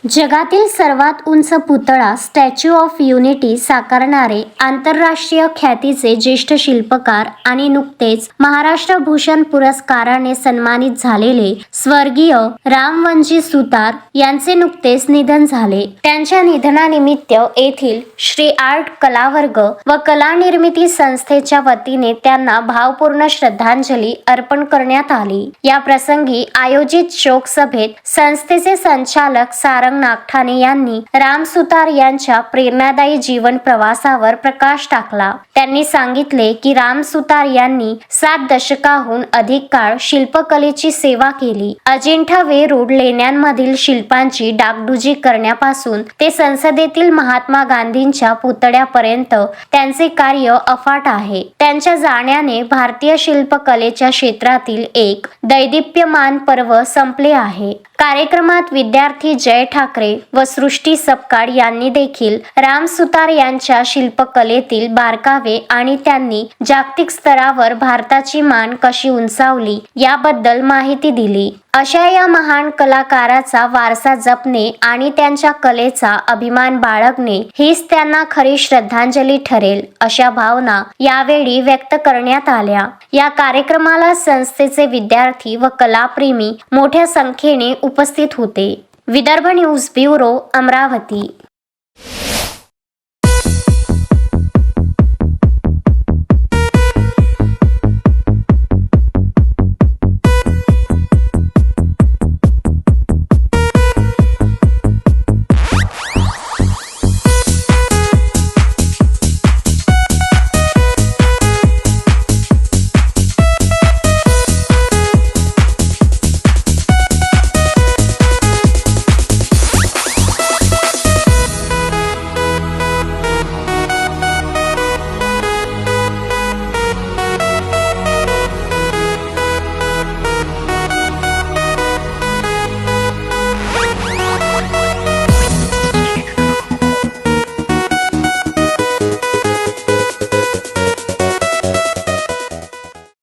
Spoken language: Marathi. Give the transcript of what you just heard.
जगातील सर्वात उंच पुतळा स्टॅच्यू ऑफ युनिटी साकारणारे आंतरराष्ट्रीय ख्यातीचे ज्येष्ठ शिल्पकार आणि नुकतेच महाराष्ट्र भूषण पुरस्काराने सन्मानित झालेले स्वर्गीय रामवनजी सुतार यांचे नुकतेच निधन झाले। त्यांच्या निधनानिमित्त येथील श्री आर्ट कलावर्ग व कला निर्मिती संस्थेच्या वतीने त्यांना भावपूर्ण श्रद्धांजली अर्पण करण्यात आली। या प्रसंगी आयोजित शोक सभेत संस्थेचे संचालक सारंग नागठाणे यांनी राम सुतार यांच्या प्रेरणादायी जीवन प्रवासावर प्रकाश टाकला। त्यांनी सांगितले की राम सुतार यांनी 7 दशकाहून अधिक काळ शिल्पकलेची सेवा केली। अजिंठा वेरूळ लेण्यांमधील शिल्पांची डागडुजी करण्यापासून ते संसदेतील महात्मा गांधींच्या पुतळ्यापर्यंत त्यांचे कार्य अफाट आहे। त्यांच्या जाण्याने भारतीय शिल्पकलेच्या क्षेत्रातील एक दैदिप्यमान पर्व संपले आहे। कार्यक्रमात विद्यार्थी जय ठाकरे व सृष्टी सपकाळ यांनी देखील राम सुतार यांच्या शिल्पकलेतील बारकावे आणि त्यांनी जागतिक स्तरावर भारताची मान कशी उंचावली याबद्दल माहिती दिली। अशा या महान कलाकाराचा वारसा जपणे आणि त्यांच्या कलेचा अभिमान बाळगणे हीच त्यांना खरी श्रद्धांजली ठरेल, अशा भावना यावेळी व्यक्त करण्यात आल्या। या कार्यक्रमाला संस्थेचे विद्यार्थी व कलाप्रेमी मोठ्या संख्येने उपस्थित होते। Vidarbha news bureau, Amravati.